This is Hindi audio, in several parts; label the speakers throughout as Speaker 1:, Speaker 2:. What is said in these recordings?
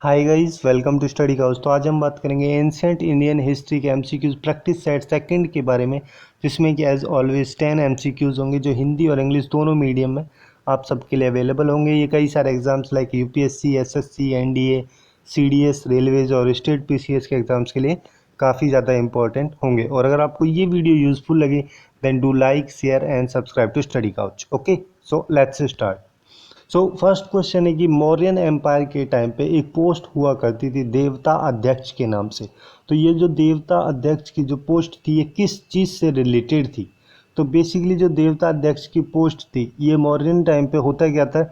Speaker 1: Hi guys, welcome to study house. तो आज हम बात करेंगे एंशिएंट इंडियन हिस्ट्री के एमसीक्यूज प्रैक्टिस सेट सेकंड के बारे में, जिसमें कि एज ऑलवेज 10 एमसीक्यूज होंगे जो हिंदी और इंग्लिश दोनों मीडियम में आप सबके लिए अवेलेबल होंगे। ये कई सारे exams like UPSC, SSC, NDA, CDS, railways और स्टेट पीसीएस के एग्जाम्स के लिए काफ़ी ज़्यादा इंपॉर्टेंट होंगे। और अगर आपको ये वीडियो यूजफुल लगे then do like, share and subscribe to study couch. Okay, so let's start. So first question है कि मौर्यन एम्पायर के टाइम पे एक पोस्ट हुआ करती थी देवता अध्यक्ष के नाम से। तो ये जो देवता अध्यक्ष की जो पोस्ट थी ये किस चीज़ से रिलेटेड थी? तो बेसिकली जो देवता अध्यक्ष की पोस्ट थी ये मौर्यन टाइम पे होता क्या था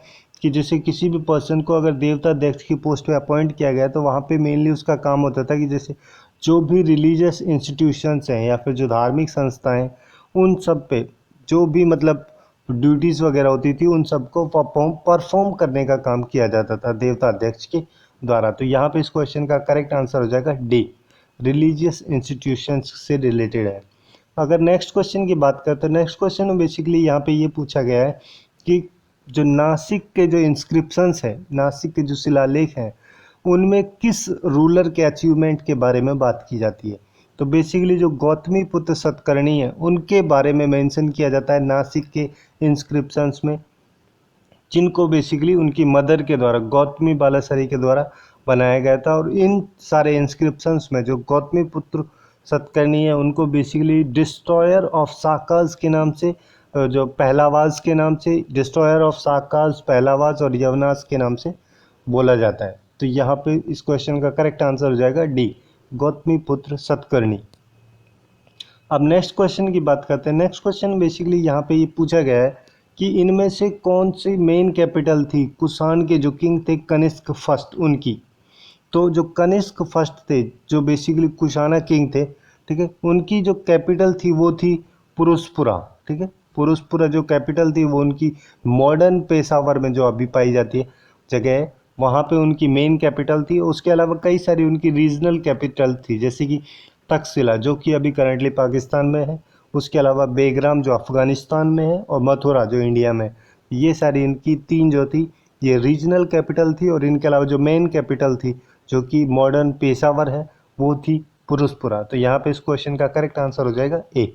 Speaker 1: कि जैसे किसी भी पर्सन को अगर देवता अध्यक्ष की पोस्ट पे अपॉइंट किया गया तो वहाँ पे मेनली उसका काम होता था कि जैसे जो भी रिलीजियस इंस्टीट्यूशंस हैं या फिर जो धार्मिक संस्थाएं, उन सब पे जो भी मतलब ड्यूटीज़ वगैरह होती थी उन सबको परफॉर्म करने का काम किया जाता था देवता अध्यक्ष के द्वारा। तो यहाँ पे इस क्वेश्चन का करेक्ट आंसर हो जाएगा डी, रिलीजियस इंस्टीट्यूशंस से रिलेटेड है। अगर नेक्स्ट क्वेश्चन की बात करते हैं, नेक्स्ट क्वेश्चन में बेसिकली यहाँ पे ये पूछा गया है कि जो नासिक के जो इंस्क्रिप्शंस हैं, नासिक के जो शिलालेख हैं, उनमें किस रूलर के अचीवमेंट के बारे में बात की जाती है? तो बेसिकली जो गौतमी पुत्र सतकर्णी है उनके बारे में मेंशन किया जाता है नासिक के इंस्क्रिप्शंस में, जिनको बेसिकली उनकी मदर के द्वारा गौतमी बालासरी के द्वारा बनाया गया था। और इन सारे इंस्क्रिप्शंस में जो गौतमी पुत्र सतकर्णी है उनको बेसिकली डिस्ट्रॉयर ऑफ साकाज के नाम से, जो पहलावाज के नाम से, डिस्ट्रॉयर ऑफ साकाज, पहलावाज और यवनास के नाम से बोला जाता है। तो यहाँ पे इस क्वेश्चन का करेक्ट आंसर हो जाएगा डी, गौतमी पुत्र सतकर्णी। अब नेक्स्ट क्वेश्चन की बात करते हैं। नेक्स्ट क्वेश्चन बेसिकली यहाँ पे ये पूछा गया है कि इनमें से कौन सी मेन कैपिटल थी कुषाण के जो किंग थे कनिष्क फर्स्ट उनकी? तो जो कनिष्क फर्स्ट थे, जो बेसिकली कुषाणा किंग थे, ठीक है, उनकी जो कैपिटल थी वो थी पुरुषपुरा। ठीक है, पुरुषपुरा जो कैपिटल थी वो उनकी मॉडर्न पेशावर में जो अभी पाई जाती है जगह है, वहाँ पे उनकी मेन कैपिटल थी। उसके अलावा कई सारी उनकी रीजनल कैपिटल थी, जैसे कि तक्षशिला जो कि अभी करंटली पाकिस्तान में है, उसके अलावा बेग्राम जो अफ़गानिस्तान में है, और मथुरा जो इंडिया में है। ये सारी इनकी तीन जो थी ये रीजनल कैपिटल थी। और इनके अलावा जो मेन कैपिटल थी जो कि मॉडर्न पेशावर है वो थी पुरुषपुरा। तो यहाँ पे इस क्वेश्चन का करेक्ट आंसर हो जाएगा ए।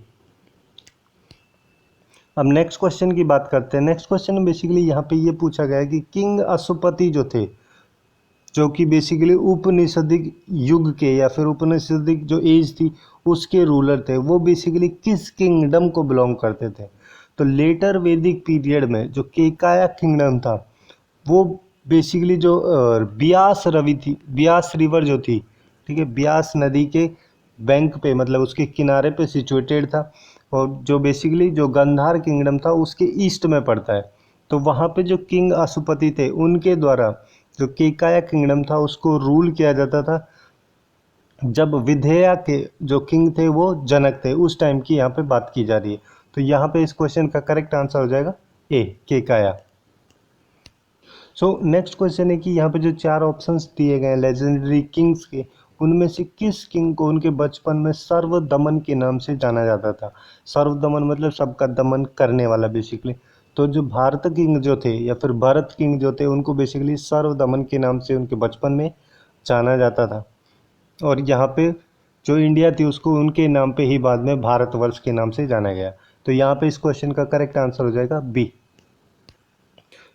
Speaker 1: अब नेक्स्ट क्वेश्चन की बात करते हैं। नेक्स्ट क्वेश्चन में बेसिकली यहाँ पे ये पूछा गया है कि किंग अशुपति जो थे, जो कि बेसिकली उपनिषदिक युग के या फिर उपनिषदिक जो एज थी उसके रूलर थे, वो बेसिकली किस किंगडम को बिलोंग करते थे? तो लेटर वैदिक पीरियड में जो केकाया किंगडम था वो बेसिकली जो ब्यास रवि थी, ब्यास रिवर जो थी, ठीक है, ब्यास नदी के बैंक पे मतलब उसके किनारे पे सिचुएटेड था। और जो बेसिकली जो गंधार किंगडम था उसके ईस्ट में पड़ता है। तो वहाँ पे जो किंग अशुपति थे उनके द्वारा जो केकाया किंगडम था उसको रूल किया जाता था जब विधेया के जो किंग थे वो जनक थे। उस टाइम की यहाँ पे बात की जा रही है। तो यहाँ पे इस क्वेश्चन का करेक्ट आंसर हो जाएगा ए, केकाया। सो नेक्स्ट क्वेश्चन है कि यहाँ पे जो चार ऑप्शंस दिए गए हैं लेजेंडरी किंग्स के, उनमें से किस किंग को उनके बचपन में सर्वदमन के नाम से जाना जाता था? सर्वदमन मतलब सबका दमन करने वाला बेसिकली। तो जो भारत किंग जो थे या फिर भरत किंग जो थे उनको बेसिकली सर्वदमन के नाम से उनके बचपन में जाना जाता था। और यहाँ पे जो इंडिया थी उसको उनके नाम पे ही बाद में भारतवर्ष के नाम से जाना गया। तो यहाँ पे इस क्वेश्चन का करेक्ट आंसर हो जाएगा बी।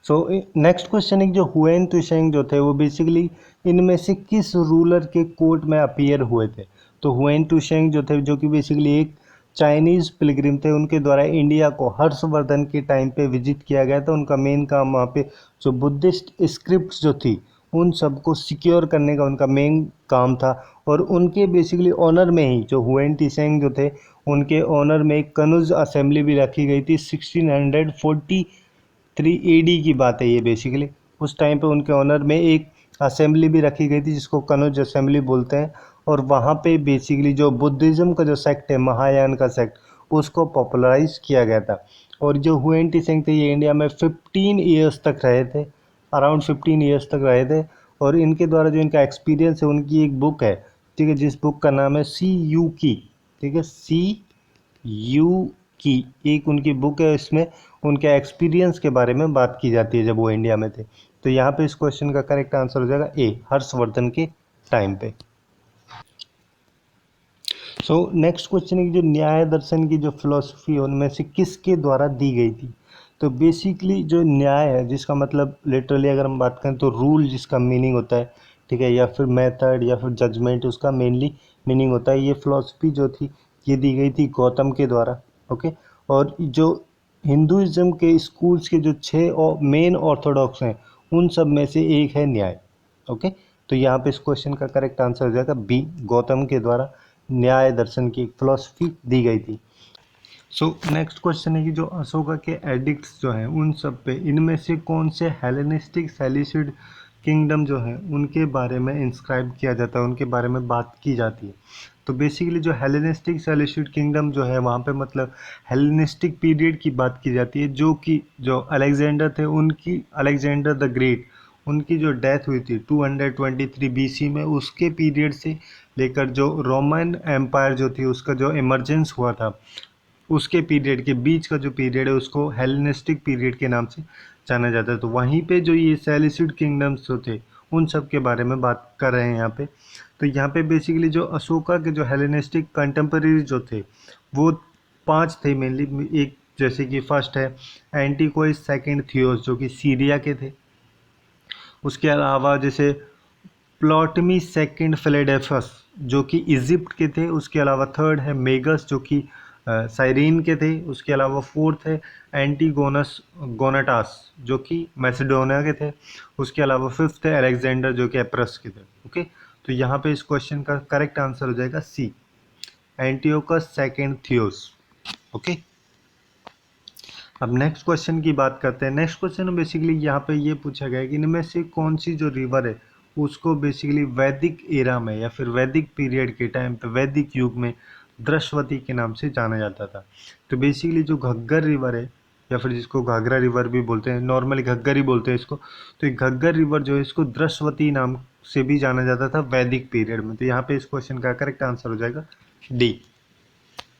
Speaker 1: सो नेक्स्ट क्वेश्चन है कि जो हुएन तुशेंग जो थे वो बेसिकली इनमें से किस रूलर के कोर्ट में अपीयर हुए थे? तो हुएन तुशेंग जो थे जो कि बेसिकली एक चाइनीज़ पिलग्रिम थे, उनके द्वारा इंडिया को हर्षवर्धन के टाइम पे विजिट किया गया था। उनका मेन काम वहाँ पे जो बुद्धिस्ट स्क्रिप्ट्स जो थी उन सबको सिक्योर करने का उनका मेन काम था। और उनके बेसिकली ऑनर में ही जो हुएन तुशेंग जो थे उनके ऑनर में एक कनुज असेंबली भी रखी गई थी। 1643 एडी की बात है ये बेसिकली। उस टाइम पे उनके ऑनर में एक असेंबली भी रखी गई थी जिसको कनौज असेंबली बोलते हैं। और वहाँ पे बेसिकली जो बुद्धिज़्म का जो सेक्ट है, महायान का सेक्ट, उसको पॉपुलराइज किया गया था। और जो हुएन त्सोंग थे ये इंडिया में 15 ईयर्स तक रहे थे, अराउंड 15 ईयर्स तक रहे थे। और इनके द्वारा जो इनका एक्सपीरियंस है, उनकी एक बुक है, ठीक है, जिस बुक का नाम है सी यू की, ठीक है, सी यू की एक उनकी बुक है। इसमें उनके एक्सपीरियंस के बारे में बात की जाती है जब वो इंडिया में थे। तो यहाँ पे इस क्वेश्चन का करेक्ट आंसर हो जाएगा ए, हर्षवर्धन के टाइम पे। सो नेक्स्ट क्वेश्चन है कि जो न्याय दर्शन की जो फिलोसफी है उनमें से किसके द्वारा दी गई थी। तो बेसिकली जो न्याय है, जिसका मतलब लिटरली अगर हम बात करें तो रूल जिसका मीनिंग होता है, ठीक है, या फिर मेथड या फिर जजमेंट उसका मेनली मीनिंग होता है। ये फिलोसफी जो थी ये दी गई थी गौतम के द्वारा। ओके, और जो हिंदुइज्म के स्कूल्स के जो 6 मेन ऑर्थोडॉक्स हैं उन सब में से एक है न्याय। ओके, तो यहाँ पे इस क्वेश्चन का करेक्ट आंसर हो जाएगा बी, गौतम के द्वारा न्याय दर्शन की फिलॉसफी दी गई थी। सो नेक्स्ट क्वेश्चन है कि जो अशोका के एडिक्ट्स जो हैं उन सब पे इनमें से कौन से हेलेनिस्टिक सेलिसिड किंगडम जो है उनके बारे में इंस्क्राइब किया जाता है, उनके बारे में बात की जाती है। तो बेसिकली जो हेलेनिस्टिक सेलिसिड किंगडम जो है वहाँ पे मतलब हेलेनिस्टिक पीरियड की बात की जाती है, जो कि जो अलेक्जेंडर थे उनकी, अलेक्जेंडर द ग्रेट, उनकी जो डेथ हुई थी 223 बीसी में, उसके पीरियड से लेकर जो रोमन एम्पायर जो थी उसका जो इमरजेंस हुआ था उसके पीरियड के बीच का जो पीरियड है उसको हेलेनिस्टिक पीरियड के नाम से जाना जाता है। तो वहीं पे जो ये सेलिसिड किंगडम्स जो थे उन सब के बारे में बात कर रहे हैं यहाँ पे। तो यहाँ पे बेसिकली जो अशोका के जो हेलेनिस्टिक कंटेम्पररी जो थे वो 5 थे मेनली। एक जैसे कि फर्स्ट है एंटीकोइस, सेकंड थियोस जो कि सीरिया के थे, उसके अलावा जैसे प्लॉटमी सेकंड फिलेडेल्फस जो कि इजिप्ट के थे, उसके अलावा थर्ड है मेगस जो कि साइरीन के थे, उसके अलावा फोर्थ है एंटीगोनस गोनाटास जो कि मैसेडोनिया के थे, उसके अलावा फिफ्थ है अलेक्जेंडर जो कि एप्रस के थे। ओके, तो यहाँ पे इस क्वेश्चन का करेक्ट आंसर हो जाएगा सी, एंटियोकस सेकंड थियोस। ओके, अब नेक्स्ट क्वेश्चन की बात करते हैं। नेक्स्ट क्वेश्चन में बेसिकली यहाँ पे ये पूछा गया है कि इनमें से कौन सी जो रिवर है उसको बेसिकली वैदिक एरा में या फिर वैदिक पीरियड के टाइम पे, वैदिक युग में दृश्यवती के नाम से जाना जाता था। तो बेसिकली जो घग्गर रिवर है या फिर जिसको घाघरा रिवर भी बोलते हैं, नॉर्मली घग्गर ही बोलते हैं इसको, तो ये घग्गर रिवर जो है इसको दृश्यवती नाम से भी जाना जाता था वैदिक पीरियड में। तो यहाँ पे इस क्वेश्चन का करेक्ट आंसर हो जाएगा डी।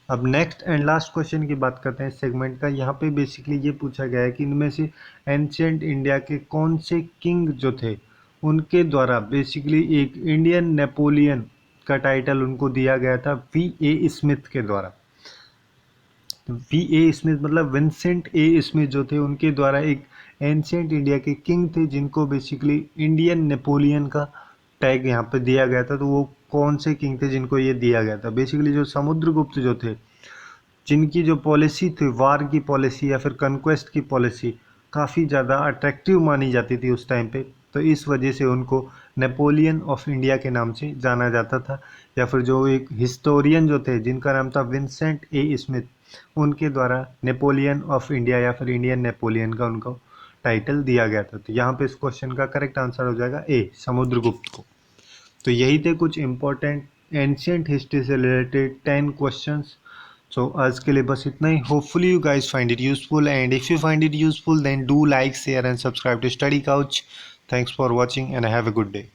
Speaker 1: अब नेक्स्ट एंड लास्ट क्वेश्चन की बात करते हैं सेगमेंट का। यहाँ पे बेसिकली ये पूछा गया है कि इनमें से एंशिएंट इंडिया के कौन से किंग जो थे उनके द्वारा बेसिकली एक इंडियन नेपोलियन का टाइटल उनको दिया गया था V.A. स्मिथ के द्वारा। V.A. स्मिथ मतलब विंसेंट ए स्मिथ जो थे उनके द्वारा एक एंशिएंट इंडिया के किंग थे जिनको बेसिकली इंडियन नेपोलियन का टैग यहाँ पे दिया गया था। तो वो कौन से किंग थे जिनको ये दिया गया था? बेसिकली जो समुद्रगुप्त जो थे, जिनकी जो पॉलिसी थी वार की पॉलिसी या फिर कन्क्वेस्ट की पॉलिसी काफ़ी ज़्यादा अट्रैक्टिव मानी जाती थी उस टाइम पे, तो इस वजह से उनको नेपोलियन ऑफ इंडिया के नाम से जाना जाता था। या फिर जो एक हिस्टोरियन जो थे जिनका नाम था विंसेंट ए स्मिथ, उनके द्वारा नेपोलियन ऑफ इंडिया या फिर इंडियन नेपोलियन का उनको टाइटल दिया गया था। तो यहाँ पे इस क्वेश्चन का करेक्ट आंसर हो जाएगा ए, समुद्रगुप्त को। तो यही थे कुछ इंपॉर्टेंट एंशियंट हिस्ट्री से रिलेटेड 10 क्वेश्चंस। सो आज के लिए बस इतना ही। Hopefully you guys find it useful, and if you find it useful then do like, share and subscribe to study Couch. Thanks for watching and have a good day.